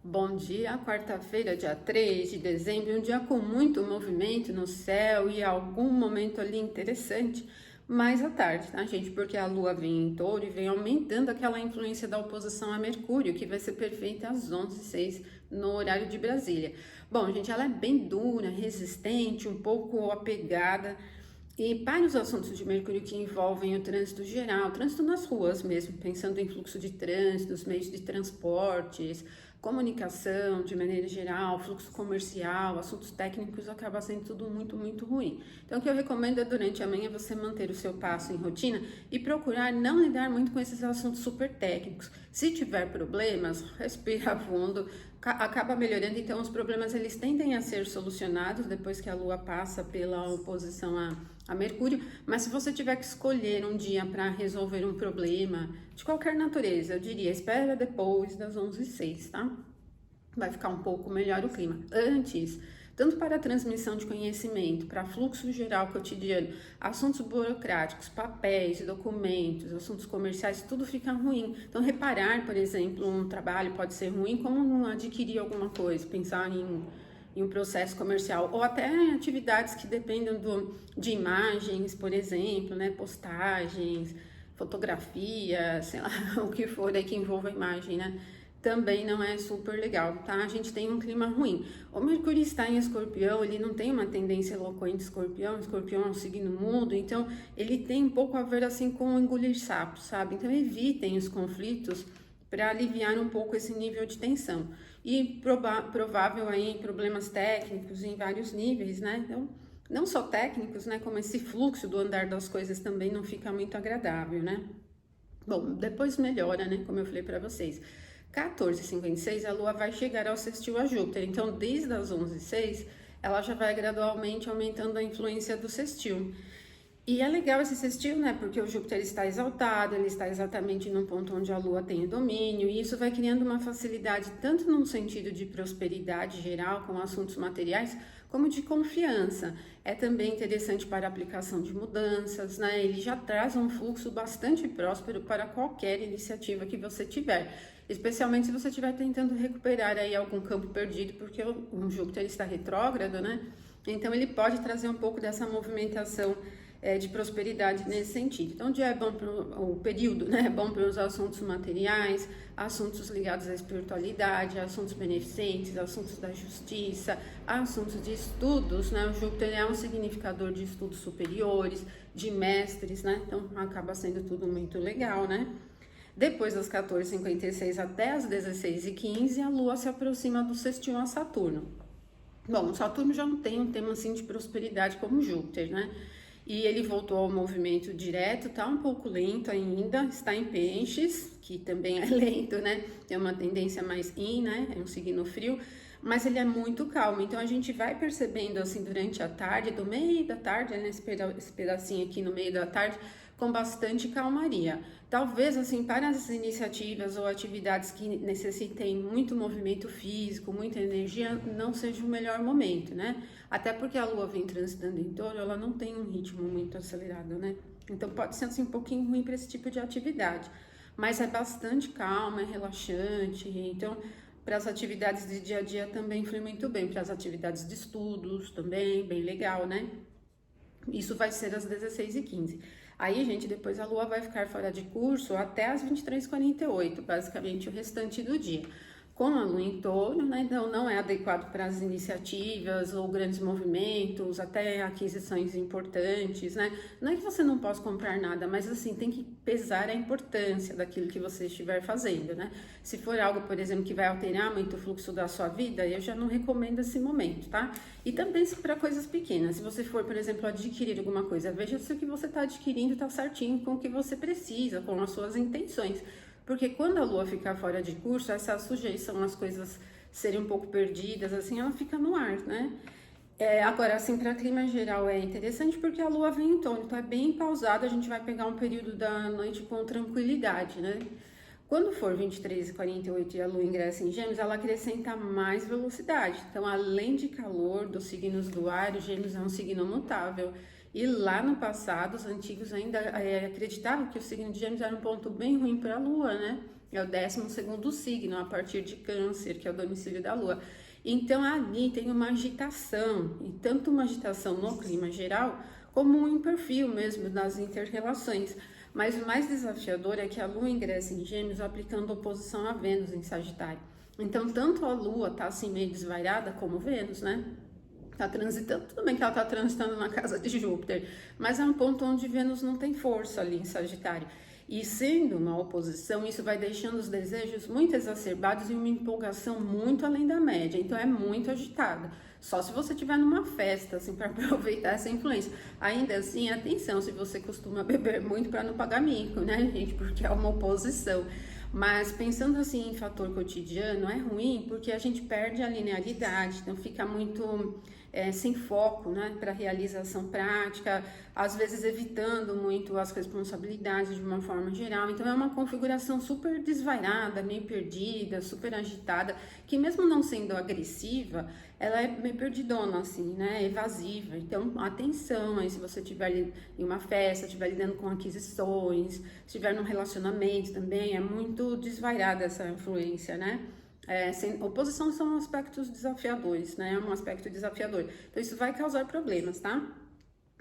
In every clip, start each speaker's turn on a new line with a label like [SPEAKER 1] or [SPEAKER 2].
[SPEAKER 1] Bom dia, quarta-feira, dia 3 de dezembro, um dia com muito movimento no céu e algum momento ali interessante, mais à tarde, tá, gente? Porque a Lua vem em Touro e vem aumentando aquela influência da oposição a Mercúrio, que vai ser perfeita às 11h06 no horário de Brasília. Bom, gente, ela é bem dura, resistente, um pouco apegada. E para os assuntos de Mercúrio que envolvem o trânsito geral, trânsito nas ruas mesmo, pensando em fluxo de trânsito, os meios de transportes, comunicação de maneira geral, fluxo comercial, assuntos técnicos, acaba sendo tudo muito ruim. Então, o que eu recomendo é durante a manhã você manter o seu passo em rotina e procurar não lidar muito com esses assuntos super técnicos. Se tiver problemas, respira fundo, acaba melhorando. Então, os problemas eles tendem a ser solucionados depois que a Lua passa pela oposição a Mercúrio, mas se você tiver que escolher um dia para resolver um problema de qualquer natureza, eu diria, espera depois das 11h06, tá? Vai ficar um pouco melhor o clima. Antes, tanto para a transmissão de conhecimento, para fluxo geral cotidiano, assuntos burocráticos, papéis, documentos, assuntos comerciais, tudo fica ruim. Então, reparar, por exemplo, um trabalho pode ser ruim, como não adquirir alguma coisa, pensar em um processo comercial, ou até atividades que dependam de imagens, por exemplo, né, postagens, fotografia, sei lá, o que for aí que envolva imagem, né, também não é super legal, tá? A gente tem um clima ruim. O Mercúrio está em Escorpião, ele não tem uma tendência eloquente Escorpião, Escorpião é um signo mudo, então ele tem um pouco a ver assim com engolir sapos, sabe? Então evitem os conflitos para aliviar um pouco esse nível de tensão. E provável aí problemas técnicos em vários níveis, né? Então, não só técnicos, né? Como esse fluxo do andar das coisas também não fica muito agradável, né? Bom, depois melhora, né? Como eu falei para vocês. 14h56, a Lua vai chegar ao sextil a Júpiter. Então, desde as 11h06, ela já vai gradualmente aumentando a influência do sextil. E é legal esse sextil, né? Porque o Júpiter está exaltado, ele está exatamente no ponto onde a Lua tem o domínio, e isso vai criando uma facilidade tanto num sentido de prosperidade geral com assuntos materiais, como de confiança. É também interessante para a aplicação de mudanças, né? Ele já traz um fluxo bastante próspero para qualquer iniciativa que você tiver, especialmente se você estiver tentando recuperar aí algum campo perdido, porque o Júpiter está retrógrado, né? Então ele pode trazer um pouco dessa movimentação de prosperidade nesse sentido. Então, o dia é bom para o período, né? É bom para os assuntos materiais, assuntos ligados à espiritualidade, assuntos beneficentes, assuntos da justiça, assuntos de estudos, né? O Júpiter é um significador de estudos superiores, de mestres, né? Então, acaba sendo tudo muito legal, né? Depois das 14h56 até as 16h15, a Lua se aproxima do sextil a Saturno. Bom, Saturno já não tem um tema assim de prosperidade como Júpiter, né? E ele voltou ao movimento direto, tá um pouco lento ainda, está em Peixes, que também é lento, né? Tem uma tendência mais yin, né? É um signo frio, mas ele é muito calmo. Então a gente vai percebendo assim durante a tarde, do meio da tarde, né? Esse pedacinho aqui no meio da tarde, com bastante calmaria. Talvez, assim, para as iniciativas ou atividades que necessitem muito movimento físico, muita energia, não seja o melhor momento, né? Até porque a Lua vem transitando em Touro, ela não tem um ritmo muito acelerado, né? Então pode ser, assim, um pouquinho ruim para esse tipo de atividade. Mas é bastante calma, é relaxante, então para as atividades de dia a dia também flui muito bem, para as atividades de estudos também, bem legal, né? Isso vai ser às 16h15. Aí, gente, depois a Lua vai ficar fora de curso até às 23h48, basicamente o restante do dia. Com a Lua em Touro, né, então não é adequado para as iniciativas ou grandes movimentos, até aquisições importantes, né? Não é que você não possa comprar nada, mas assim, tem que pesar a importância daquilo que você estiver fazendo, né? Se for algo, por exemplo, que vai alterar muito o fluxo da sua vida, eu já não recomendo esse momento, tá? E também para coisas pequenas, se você for, por exemplo, adquirir alguma coisa, veja se o que você está adquirindo está certinho com o que você precisa, com as suas intenções. Porque quando a Lua ficar fora de curso, essa sujeição às coisas serem um pouco perdidas, assim, ela fica no ar, né? Agora, assim, para clima geral é interessante porque a Lua vem em Touro, então é bem pausado, a gente vai pegar um período da noite com tranquilidade, né? Quando for 23h48 e a Lua ingressa em Gêmeos, ela acrescenta mais velocidade. Então, além de calor dos signos do ar, o Gêmeos é um signo mutável. E lá no passado, os antigos ainda acreditavam que o signo de Gêmeos era um ponto bem ruim para a Lua, né? é o 12º signo, a partir de Câncer, que é o domicílio da Lua. Então, ali tem uma agitação, e tanto uma agitação no clima geral, como em perfil mesmo das inter-relações. Mas o mais desafiador é que a Lua ingressa em Gêmeos aplicando oposição a Vênus em Sagitário. Então, tanto a Lua tá assim meio desvairada, como Vênus, né? Tá transitando, tudo bem que ela tá transitando na casa de Júpiter, mas é um ponto onde Vênus não tem força ali em Sagitário. E sendo uma oposição, isso vai deixando os desejos muito exacerbados e uma empolgação muito além da média. Então é muito agitada. Só se você estiver numa festa, assim, para aproveitar essa influência. Ainda assim, atenção, se você costuma beber muito para não pagar mico, né, gente? Porque é uma oposição. Mas pensando assim em fator cotidiano, é ruim porque a gente perde a linearidade, então fica muito sem foco, né, para realização prática, às vezes evitando muito as responsabilidades de uma forma geral. Então é uma configuração super desvairada, meio perdida, super agitada, que mesmo não sendo agressiva, ela é meio perdidona, assim, né, evasiva. Então, atenção aí se você estiver em uma festa, estiver lidando com aquisições, estiver num relacionamento também, é muito desvairada essa influência, né? Oposição são aspectos desafiadores, né? É um aspecto desafiador. Então, isso vai causar problemas, tá?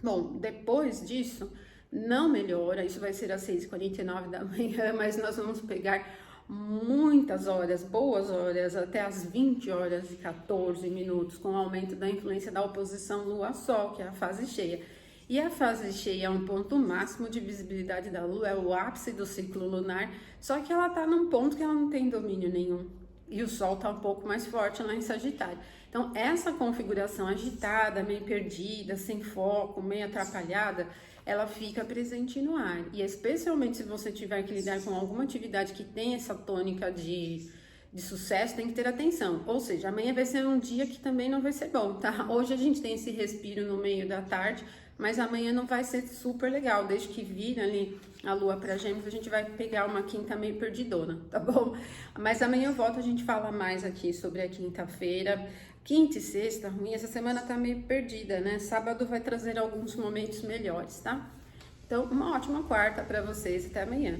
[SPEAKER 1] Bom, depois disso, não melhora. Isso vai ser às 6h49 da manhã, mas nós vamos pegar muitas horas, boas horas, até as 20h14, com o aumento da influência da oposição Lua-Sol, que é a fase cheia. E a fase cheia é um ponto máximo de visibilidade da Lua, é o ápice do ciclo lunar, só que ela tá num ponto que ela não tem domínio nenhum. E o Sol tá um pouco mais forte lá em Sagitário. Então, essa configuração agitada, meio perdida, sem foco, meio atrapalhada, ela fica presente no ar. E especialmente se você tiver que lidar com alguma atividade que tem essa tônica de sucesso, tem que ter atenção. Ou seja, amanhã vai ser um dia que também não vai ser bom, tá? Hoje a gente tem esse respiro no meio da tarde, mas amanhã não vai ser super legal. Desde que vira ali a Lua para Gêmeos, a gente vai pegar uma quinta meio perdidona, tá bom? Mas amanhã eu volto, a gente fala mais aqui sobre a quinta-feira. Quinta e sexta, ruim, essa semana tá meio perdida, né? Sábado vai trazer alguns momentos melhores, tá? Então, uma ótima quarta para vocês, até amanhã.